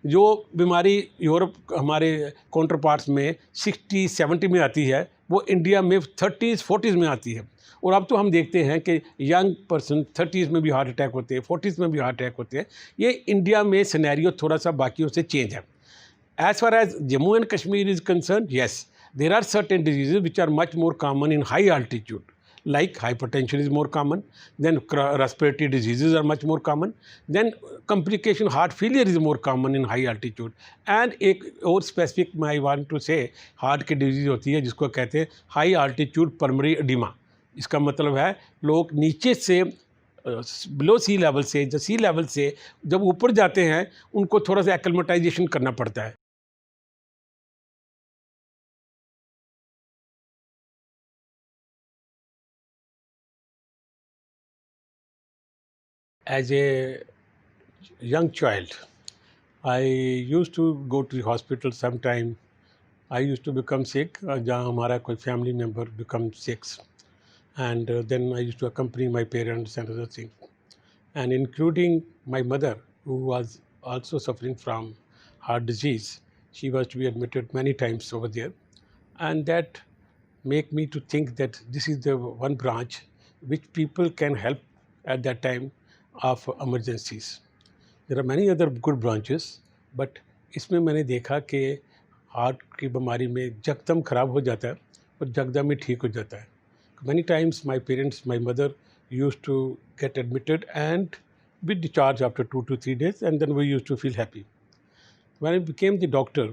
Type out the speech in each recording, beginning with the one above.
जो बीमारी यूरोप हमारे काउंटर पार्ट्स में 60-70 में आती है, वो इंडिया में 30s-40s में आती है। और अब तो हम देखते हैं कि यंग पर्सन 30s में भी हार्ट अटैक होते हैं, 40s में भी हार्ट अटैक होते हैं। ये इंडिया में सिनेरियो थोड़ा सा बाकियों से चेंज है। As far as Jammu and Kashmir is concerned, yes, there are certain diseases which are much more common in high altitude. Like hypertension is more common, then respiratory diseases are much more common, then complication heart failure is more common in high altitude. And एक और specific I want to say heart की disease होती है जिसको कहते हैं high altitude pulmonary edema. इसका मतलब है लोग नीचे से बिलो सी लेवल से सी लेवल से जब ऊपर जाते हैं उनको थोड़ा सा एक्लेमेटाइजेशन करना पड़ता है। As a young child, I used to go to the hospital sometime. I used to become sick, जहाँ हमारा कोई family member become sick, and then I used to accompany my parents and other things, and including my mother, who was also suffering from heart disease. She was to be admitted many times over there, and that make me to think that this is the one branch which people can help at that time of emergencies. There are many other good branches, but इसमें मैंने देखा कि heart की बीमारी में जकदम खराब हो जाता है और जकदम ही ठीक हो जाता है. Many times my parents, my mother used to get admitted and be discharged after 2 to 3 days, and then we used to feel happy. When I became the doctor,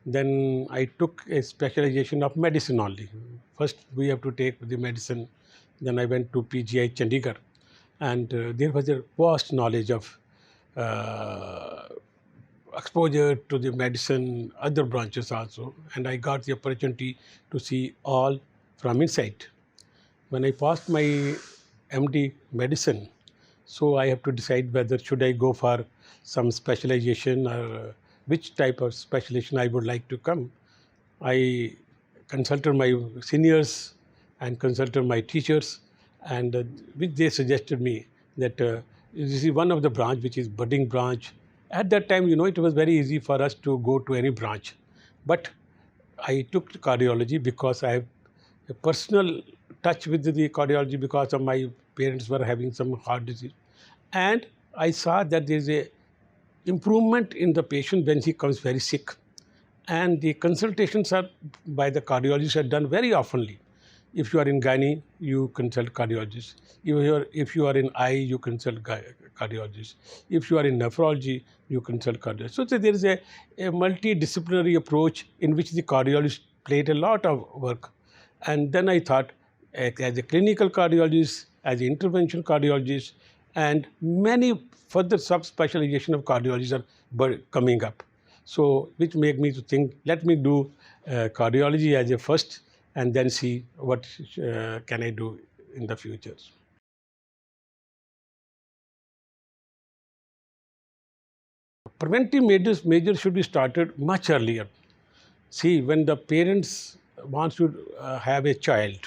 then I took a specialization of medicine only. First, we have to take the medicine. Then I went to PGI Chandigarh, and there was a vast knowledge of uh, exposure to the medicine, other branches also, and I got the opportunity to see all from inside. When I passed my MD medicine, so I have to decide whether should I go for some specialization or which type of specialization I would like to come. I consulted my seniors and consulted my teachers, and which they suggested me that this is one of the branch which is budding branch. At that time, it was very easy for us to go to any branch, but I took cardiology because I have a personal touch with the cardiology because of my parents were having some heart disease, and I saw that there is a improvement in the patient when he comes very sick, and the consultations are by the cardiologist are done very oftenly. If you are in gynae, you consult cardiologist. If you are in eye, you consult cardiologist. If you are in nephrology, you consult cardiologist. So there is a multidisciplinary approach in which the cardiologist played a lot of work. And then I thought, as a clinical cardiologist, as an intervention cardiologist, and many further sub-specialization of cardiology are coming up. So which make me to think, let me do cardiology as a first, and then see what can I do in the future. Preventive measures should be started much earlier. See, when the parents want to have a child,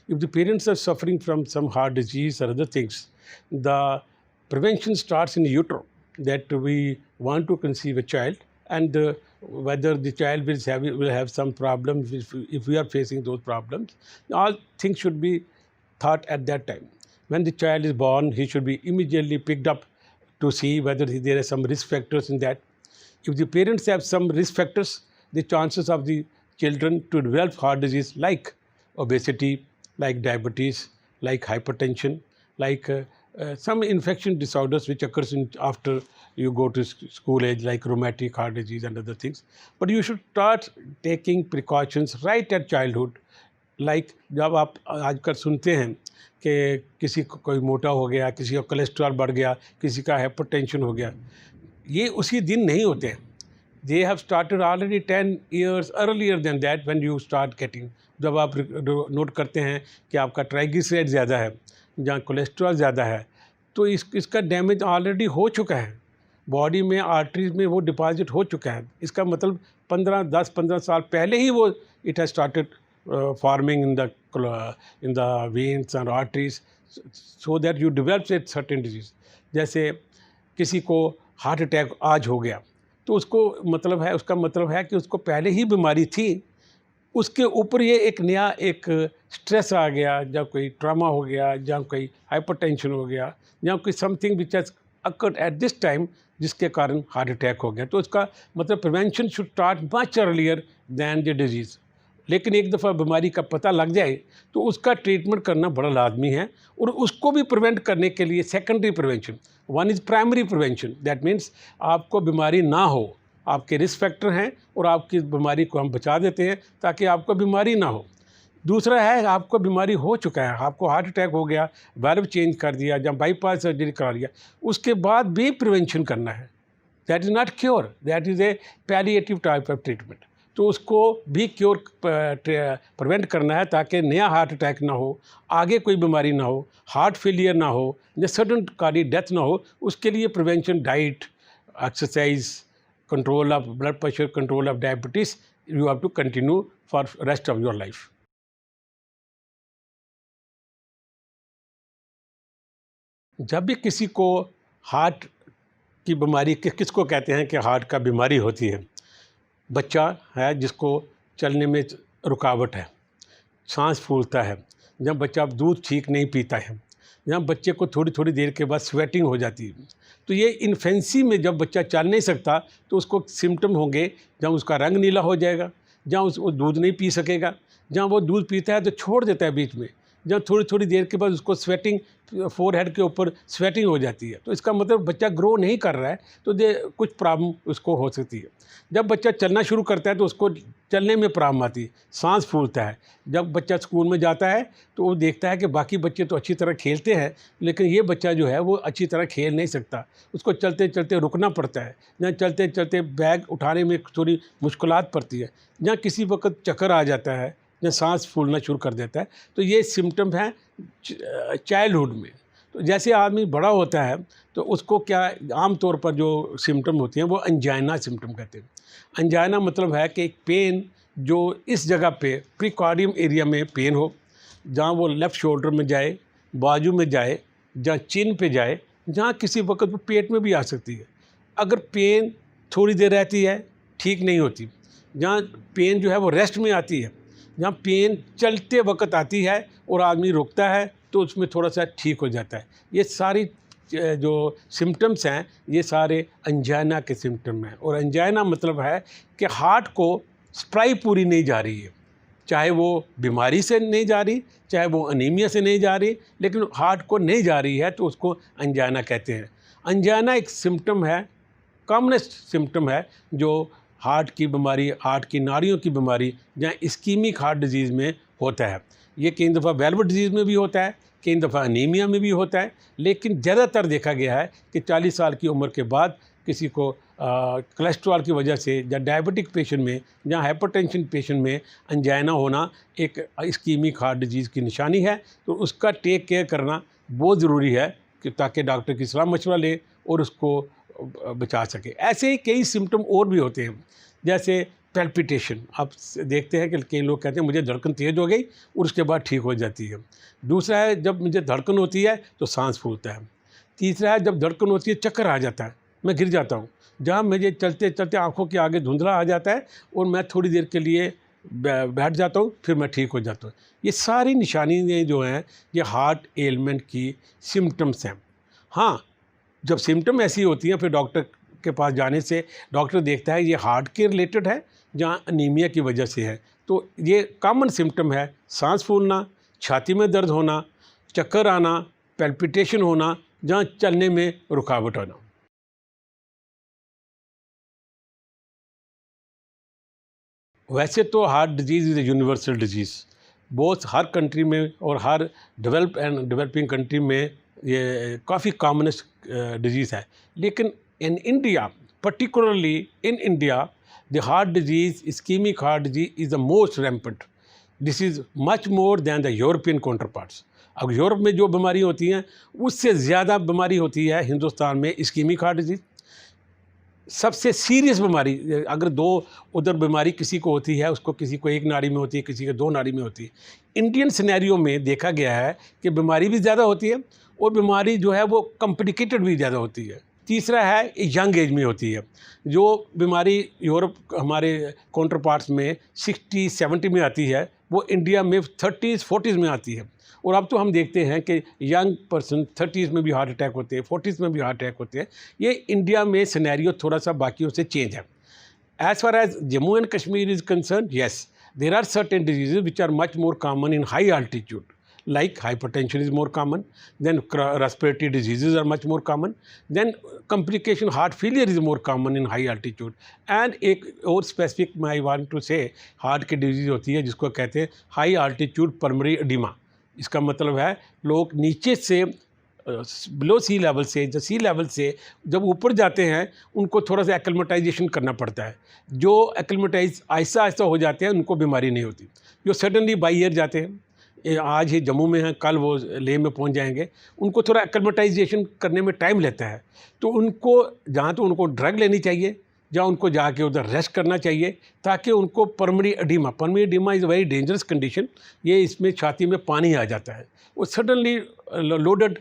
if the parents are suffering from some heart disease or other things, the prevention starts in utero, that we want to conceive a child, and whether the child will have some problems, if we are facing those problems, all things should be thought at that time. When the child is born, he should be immediately picked up to see whether there are some risk factors in that. If the parents have some risk factors, the chances of the children to develop heart disease like obesity, like diabetes, like hypertension, like some infection disorders which occurs after you go to school age, like rheumatic heart disease and other things. But you should start taking precautions right at childhood. Like जब आप आजकल सुनते हैं कि किसी को कोई मोटा हो गया, किसी का कोलेस्ट्रॉल बढ़ गया, किसी का हाइपरटेंशन हो गया, ये उसी दिन नहीं होते हैं. They have started already 10 years earlier than that when you start getting. जब आप नोट करते हैं कि आपका ट्राइग्लिसराइड ज़्यादा है, जहाँ कोलेस्ट्रॉल ज़्यादा है, तो इसका डैमेज ऑलरेडी हो चुका है बॉडी में, आर्टरीज में वो डिपॉजिट हो चुका है. इसका मतलब 10-15 साल पहले ही वो it has started forming in the veins and arteries, so that you develop a certain disease. जैसे किसी को हार्ट अटैक आज हो गया, तो उसका मतलब है कि उसको पहले ही बीमारी थी, उसके ऊपर ये एक नया एक स्ट्रेस आ गया, या कोई ट्रॉमा हो गया, या कोई हाइपरटेंशन हो गया, या कोई something which has occurred at this time, जिसके कारण हार्ट अटैक हो गया। तो उसका मतलब prevention should start much earlier than the disease. लेकिन एक दफ़ा बीमारी का पता लग जाए तो उसका ट्रीटमेंट करना बड़ा लाजमी है, और उसको भी प्रिवेंट करने के लिए secondary prevention, one is primary prevention, that means आपको बीमारी ना हो, आपके रिस्क फैक्टर हैं और आपकी बीमारी को हम बचा देते हैं ताकि आपको बीमारी ना हो। दूसरा है, आपको बीमारी हो चुका है, आपको हार्ट अटैक हो गया, वाल्व चेंज कर दिया या बाईपास सर्जरी करा लिया, उसके बाद भी प्रिवेंशन करना है। That is not cure, that is a palliative type of treatment. तो उसको भी क्योर प्रिवेंट करना है ताकि नया हार्ट अटैक ना हो, आगे कोई बीमारी ना हो, हार्ट फेलियर ना हो, या सडन कार्डियक डेथ ना हो। उसके लिए prevention, diet, exercise, control of blood pressure, control of diabetes, you have to continue for rest of your life. जब भी किसी को हार्ट की बीमारी, किसको कहते हैं कि हार्ट का बीमारी होती है, बच्चा है जिसको चलने में रुकावट है, सांस फूलता है, जब बच्चा दूध ठीक नहीं पीता है, जब बच्चे को थोड़ी थोड़ी देर के बाद स्वेटिंग हो जाती है, तो ये इन्फेंसी में जब बच्चा चल नहीं सकता तो उसको सिम्टम होंगे, जब उसका रंग नीला हो जाएगा, जहाँ वो दूध नहीं पी सकेगा, जहाँ वो दूध पीता है तो छोड़ देता है बीच में, जब थोड़ी थोड़ी देर के बाद उसको स्वेटिंग, फोरहेड के ऊपर स्वेटिंग हो जाती है, तो इसका मतलब बच्चा ग्रो नहीं कर रहा है, तो कुछ प्रॉब्लम उसको हो सकती है। जब बच्चा चलना शुरू करता है तो उसको चलने में प्रॉब्लम आती है, सांस फूलता है। जब बच्चा स्कूल में जाता है तो वो देखता है कि बाकी बच्चे तो अच्छी तरह खेलते हैं, लेकिन ये बच्चा जो है वो अच्छी तरह खेल नहीं सकता, उसको चलते चलते रुकना पड़ता है, या चलते चलते बैग उठाने में थोड़ी मुश्किलात पड़ती है, या किसी वक्त चक्कर आ जाता है, या सांस फूलना शुरू कर देता है। तो ये सिम्टम हैं चाइल्डहुड में। तो जैसे आदमी बड़ा होता है तो उसको क्या, आम तौर पर जो सिम्टम होते हैं वो एंजाइना सिम्टम कहते हैं। एंजाइना मतलब है कि एक पेन जो इस जगह पे प्रीकार्डियम एरिया में पेन हो, जहाँ वो लेफ़्ट शोल्डर में जाए, बाजू में जाए, जहाँ चिन पे जाए, जहाँ किसी वक्त वो पेट में भी आ सकती है। अगर पेन थोड़ी देर रहती है, ठीक नहीं होती, जहाँ पेन जो है वो रेस्ट में आती है, जहाँ पेन चलते वक्त आती है और आदमी रुकता है तो उसमें थोड़ा सा ठीक हो जाता है। ये सारी जो सिम्टम्स हैं ये सारे एंजाइना के सिम्टम हैं। और एंजाइना मतलब है कि हार्ट को सप्लाई पूरी नहीं जा रही है, चाहे वो बीमारी से नहीं जा रही, चाहे वो अनीमिया से नहीं जा रही, लेकिन हार्ट को नहीं जा रही है तो उसको एंजाइना कहते हैं। एंजाइना एक सिम्टम है, कॉमनेस्ट सिम्टम है जो हार्ट की बीमारी, हार्ट की नाड़ियों की बीमारी या इस्कीमिक हार्ट डिजीज़ में होता है। ये कई दफ़ा वेल्वेट डिजीज़ में भी होता है, कई दफ़ा अनीमिया में भी होता है, लेकिन ज़्यादातर देखा गया है कि 40 साल की उम्र के बाद किसी को कोलेस्ट्रॉल की वजह से, या डायबिटिक पेशेंट में, या हाइपरटेंशन पेशेंट में एंजाइना होना एक इस्कीमिक हार्ट डिजीज़ की निशानी है। तो उसका टेक केयर करना बहुत ज़रूरी है कि ताकि डॉक्टर की सलाह मशवरा ले और उसको बचा सके। ऐसे ही कई सिम्टम और भी होते हैं, जैसे पैल्पिटेशन। आप देखते हैं कि कई लोग कहते हैं मुझे धड़कन तेज़ हो गई और उसके बाद ठीक हो जाती है। दूसरा है, जब मुझे धड़कन होती है तो सांस फूलता है। तीसरा है, जब धड़कन होती है चक्कर आ जाता है, मैं गिर जाता हूँ, जहाँ मुझे चलते चलते आँखों के आगे धुंधला आ जाता है और मैं थोड़ी देर के लिए बैठ जाता हूँ, फिर मैं ठीक हो जाता हूँ। ये सारी निशानियाँ जो हैं ये हार्ट एलिमेंट की सिम्टम्स हैं। हाँ, जब सिम्टम ऐसी होती हैं फिर डॉक्टर के पास जाने से डॉक्टर देखता है ये हार्ट के रिलेटेड है जहाँ अनीमिया की वजह से है। तो ये कॉमन सिम्टम है, सांस फूलना, छाती में दर्द होना, चक्कर आना, पैल्पिटेशन होना, जहाँ चलने में रुकावट होना। वैसे तो heart disease is a universal disease, बहुत हर कंट्री में और हर डेवलप एंड डेवलपिंग कंट्री में ये काफ़ी कॉमनेस्ट डिजीज़ है। लेकिन in India, particularly in India, the heart disease, ischaemic heart disease is the most rampant. This is much more than the European counter parts. अब Europe में जो बीमारी होती हैं उससे ज़्यादा बीमारी होती है हिंदुस्तान में इस्कीमिक हार्ट डिजीज़। सबसे सीरियस बीमारी, अगर दो उधर बीमारी किसी को होती है, उसको किसी को एक नाड़ी में होती है, किसी को दो नाड़ी में होती है। इंडियन सिनेरियो में देखा गया है कि बीमारी भी ज़्यादा होती है और बीमारी जो है वो कॉम्प्लिकेटेड भी ज़्यादा होती है, तीसरा है यंग एज में होती है। जो बीमारी यूरोप हमारे काउंटर पार्ट्स में 60-70 में आती है, वो इंडिया में 30s-40s में आती है। और अब तो हम देखते हैं कि यंग पर्सन 30s में भी हार्ट अटैक होते हैं, 40s में भी हार्ट अटैक होते हैं। ये इंडिया में सिनेरियो थोड़ा सा बाकियों से चेंज है। As far as Jammu and Kashmir is concerned, yes, there are certain diseases which are much more common in high altitude. Like hypertension is more common, then respiratory diseases are much more common, then complication heart failure is more common in high altitude. And एक और specific I want to say heart की disease होती है जिसको कहते हैं high altitude pulmonary edema. इसका मतलब है लोग नीचे से बिलो सी लेवल से, जो सी लेवल से जब ऊपर जाते हैं उनको थोड़ा सा एक्लेमेटाइजेशन करना पड़ता है। जो एक्लेमेटाइज आहिस्ता आहिस्ता हो जाते हैं उनको बीमारी नहीं होती। जो सडनली बाई एयर जाते हैं, आज ही जम्मू में हैं, कल वो लेह में पहुंच जाएंगे, उनको थोड़ा एक्लेमेटाइजेशन करने में टाइम लेता है। तो उनको जहाँ तो उनको ड्रग लेनी चाहिए, जहाँ उनको जाके उधर रेस्ट करना चाहिए, ताकि उनको pulmonary oedema is very dangerous condition. ये इसमें छाती में पानी आ जाता है, वो सडनली लोडेड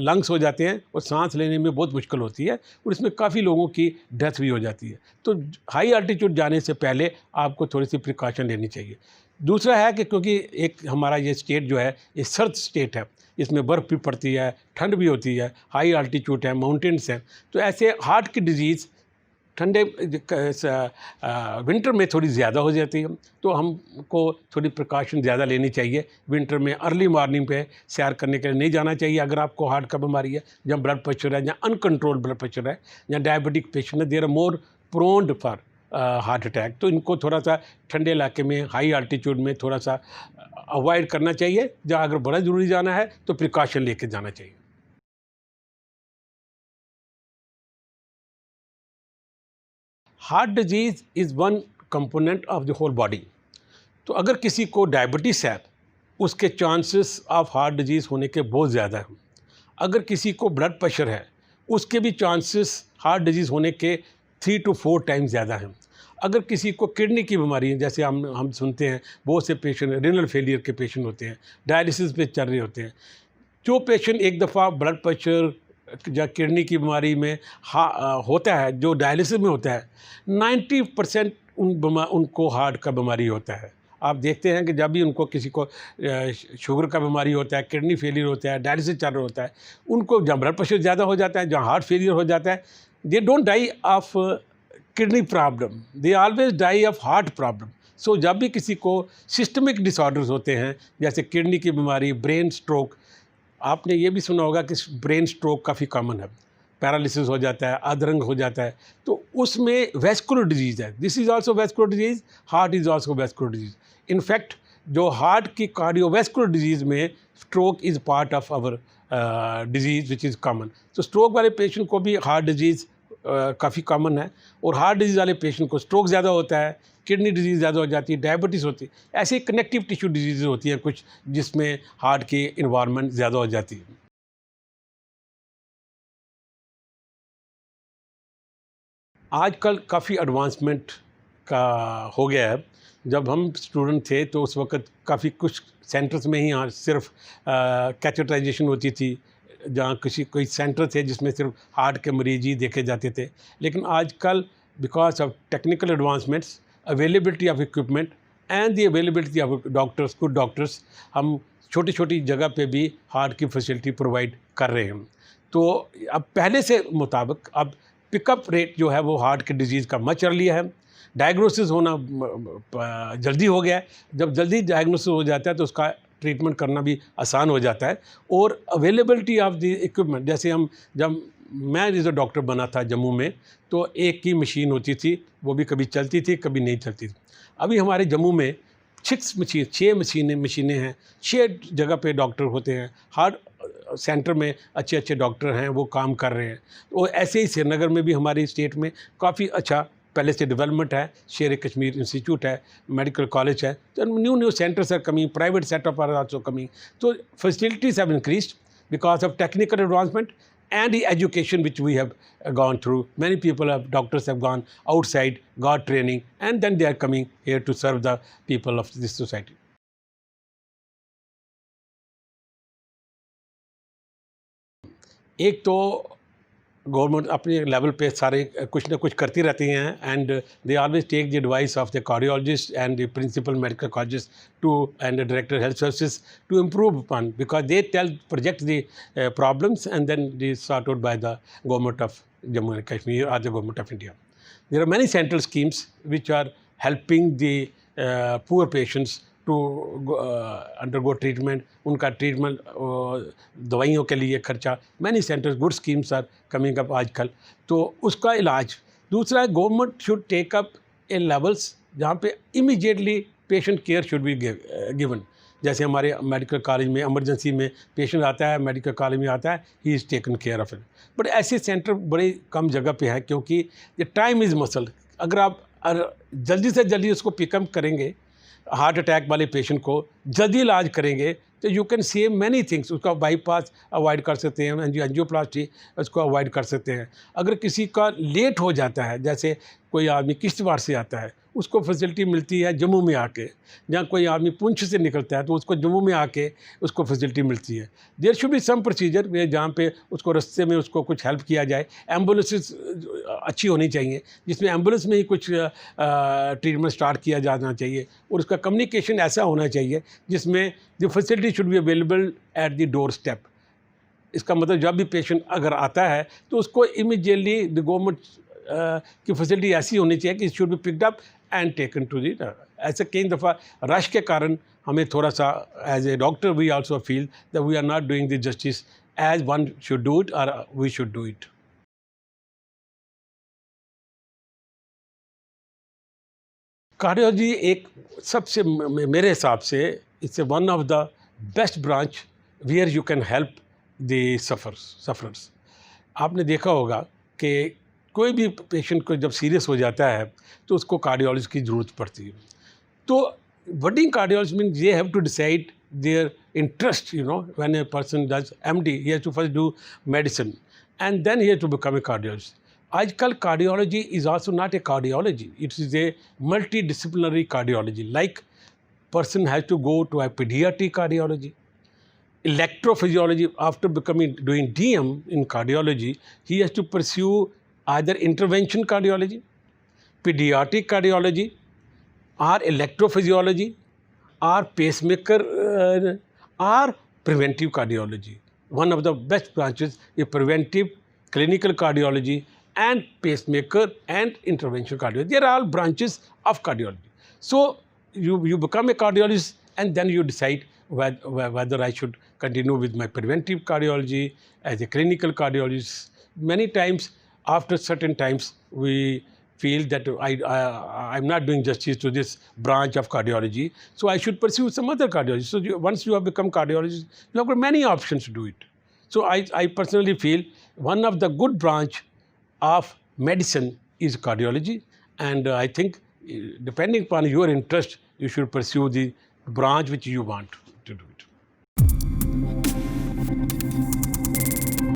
लंग्स हो जाते हैं और सांस लेने में बहुत मुश्किल होती है और इसमें काफ़ी लोगों की डेथ भी हो जाती है। तो हाई अल्टीट्यूड जाने से पहले आपको थोड़ी सी प्रिकॉशन लेनी चाहिए। दूसरा है कि क्योंकि एक हमारा ये स्टेट जो है ये सर्द स्टेट है, इसमें बर्फ़ भी पड़ती है, ठंड भी होती है, हाई अल्टीट्यूड है, माउंटेन्स हैं, तो ऐसे हार्ट की डिजीज़ ठंडे विंटर में थोड़ी ज़्यादा हो जाती है। तो हमको थोड़ी प्रिकॉशन ज़्यादा लेनी चाहिए। विंटर में अर्ली मॉर्निंग पे सैर करने के लिए नहीं जाना चाहिए अगर आपको हार्ट का बीमारी है, या ब्लड प्रेशर है, या अनकंट्रोल्ड ब्लड प्रेशर है, या डायबिटिक पेशेंट है, there are more proned for heart attack. तो इनको थोड़ा सा ठंडे इलाके में हाई अल्टीट्यूड में थोड़ा सा अवॉइड करना चाहिए। जहाँ अगर बड़ा ज़रूरी जाना है तो प्रिकॉशन लेके जाना चाहिए। Heart disease is one component of the whole body. तो अगर किसी को डायबिटीज़ है, उसके चांसेस ऑफ हार्ट डिजीज़ होने के बहुत ज़्यादा हैं। अगर किसी को ब्लड प्रेशर है, उसके भी चांसेस हार्ट डिजीज़ होने के 3 to 4 टाइम्स ज़्यादा हैं। अगर किसी को किडनी की बीमारी है, जैसे हम सुनते हैं बहुत से पेशेंट रिनल फेलियर के पेशेंट होते हैं, डायलिसिस पे चल रहे होते हैं। जो पेशेंट एक दफ़ा ब्लड प्रेशर या किडनी की बीमारी में होता है, जो डायलिसिस में होता है, 90% उनको हार्ट का बीमारी होता है। आप देखते हैं कि जब भी उनको किसी को शुगर का बीमारी होता है, किडनी फेलियर होता है, डायलिसिस चल रहा होता है, उनको जहाँ ब्लड प्रेशर ज़्यादा हो जाता है, जहाँ हार्ट फेलियर हो जाता है, they don't die of kidney problem, they always die of heart problem. So जब भी किसी को सिस्टमिक डिसऑर्डर्स होते हैं, जैसे किडनी की बीमारी, ब्रेन स्ट्रोक, आपने ये भी सुना होगा कि ब्रेन स्ट्रोक काफ़ी कॉमन है, पैरालिसिस हो जाता है, अधरंग हो जाता है, तो उसमें वैस्कुलर डिजीज़ है। This is also vascular disease, heart is also vascular disease. In fact जो हार्ट की कार्डियोवैस्कुलर डिजीज़ में stroke is part of our disease which is common. तो स्ट्रोक वाले पेशेंट को भी हार्ट डिजीज़ काफ़ी कॉमन है, और हार्ट डिजीज़ वाले पेशेंट को स्ट्रोक ज़्यादा होता है, किडनी डिजीज़ ज़्यादा हो जाती है, डायबिटीज़ होती है। ऐसे कनेक्टिव टिश्यू डिजीज़ होती हैं कुछ, जिसमें हार्ट की इन्वायरमेंट ज़्यादा हो जाती है। आजकल काफ़ी एडवांसमेंट का हो गया है। जब हम स्टूडेंट थे तो उस वक़्त काफ़ी कुछ सेंटर्स में ही यहाँ सिर्फ कैथेटराइजेशन होती थी, जहाँ किसी कोई सेंटर थे जिसमें सिर्फ हार्ट के मरीज ही देखे जाते थे। लेकिन आजकल because of technical advancements, availability of equipment and the availability of doctors, good doctors, हम छोटी छोटी जगह पे भी हार्ट की फैसिलिटी प्रोवाइड कर रहे हैं। तो अब पहले से मुताबिक अब पिकअप रेट जो है वो हार्ट की डिजीज़ का मच अर्ली है। डायग्नोसिस होना जल्दी हो गया है। जब जल्दी डायग्नोसिस हो जाता है तो उसका ट्रीटमेंट करना भी आसान हो जाता है। और अवेलेबिलिटी ऑफ द इक्विपमेंट, जैसे हम जब मैं एज अ डॉक्टर बना था जम्मू में, तो एक ही मशीन होती थी, वो भी कभी चलती थी कभी नहीं चलती थी। अभी हमारे जम्मू में 6 मशीनें हैं, 6 जगह पे डॉक्टर होते हैं। हार्ट सेंटर में अच्छे अच्छे डॉक्टर हैं, वो काम कर रहे हैं। और ऐसे ही श्रीनगर में भी हमारी स्टेट में काफ़ी अच्छा पहले से डेवलपमेंट है। शेर कश्मीर इंस्टीट्यूट है, मेडिकल कॉलेज है, तो new centres are coming, private setup are also coming. तो facilities have increased because of technical advancement and the education which we have gone through. Many people doctors have gone outside, got training, and then they are coming here to serve the people of this society. एक तो government अपने level पे सारे कुछ ना कुछ करती रहती हैं, and they always take the advice of the cardiologist and the principal medical colleges too and the director health services to improve upon, because they project the problems and then they sort out by the government of Jammu and Kashmir or the government of India. There are many central schemes which are helping the poor patients to undergo treatment, उनका treatment, दवाइयों के लिए खर्चा, many centers good schemes are coming up आजकल, तो उसका इलाज। दूसरा, government should take up a levels जहाँ पे immediately patient care should be given. जैसे हमारे मेडिकल कॉलेज में इमरजेंसी में पेशेंट आता है, मेडिकल कॉलेज में आता है, he is taken care of it. But ऐसे सेंटर बड़े कम जगह पे है, क्योंकि ये टाइम इज़ मसल। अगर आप जल्दी से जल्दी उसको पिकअप करेंगे, हार्ट अटैक वाले पेशेंट को जल्दी इलाज करेंगे, तो you can save many things. उसका बाईपास अवॉइड कर सकते हैं, एंजियोप्लास्टी उसको अवॉइड कर सकते हैं। अगर किसी का लेट हो जाता है, जैसे कोई आदमी किश्तवाड़ से आता है, उसको फैसिलिटी मिलती है जम्मू में आके, जहाँ कोई आदमी पुंछ से निकलता है तो उसको जम्मू में आके उसको फैसिलिटी मिलती है। There should be some procedure जहाँ पे उसको रास्ते में उसको कुछ हेल्प किया जाए। एम्बुलेंसेस अच्छी होनी चाहिए, जिसमें एम्बुलेंस में ही कुछ ट्रीटमेंट स्टार्ट किया जाना चाहिए, और उसका कम्युनिकेशन ऐसा होना चाहिए जिसमें the facility should be available at the door step. इसका मतलब जब भी पेशेंट अगर आता है तो उसको इमीडिएटली द गवर्नमेंट की फैसिलिटी ऐसी होनी चाहिए कि it should be picked up and taken to the. ऐसे कई दफ़ा रश के कारण हमें थोड़ा सा as a doctor we also feel that we are not doing the justice as one should do it और we should do it. Cardiology एक सबसे मेरे हिसाब से it's one of the best branch where you can help the sufferers. आपने देखा होगा कि कोई भी पेशेंट को जब सीरियस हो जाता है तो उसको कार्डियोलॉजिस्ट की ज़रूरत पड़ती है। तो budding cardiologist means they have to decide their interest, when a person does MD, he has to first do medicine and then he has to become a cardiologist. Ajkal cardiology is also not a cardiology, it is a multidisciplinary cardiology. Like person has to go to a pediatric cardiology, electrophysiology. After doing DM in cardiology, he has to pursue either intervention cardiology, pediatric cardiology, or electrophysiology, or pacemaker, or preventive cardiology. One of the best branches is preventive clinical cardiology and pacemaker and intervention cardiology. They are all branches of cardiology. So you become a cardiologist and then you decide whether I should continue with my preventive cardiology as a clinical cardiologist. Many times, after certain times, we feel that I'm not doing justice to this branch of cardiology, so I should pursue some other cardiology. So once you have become cardiologist, you have got many options to do it. So I personally feel one of the good branch of medicine is cardiology, and I think depending upon your interest, you should pursue the branch which you want to do it.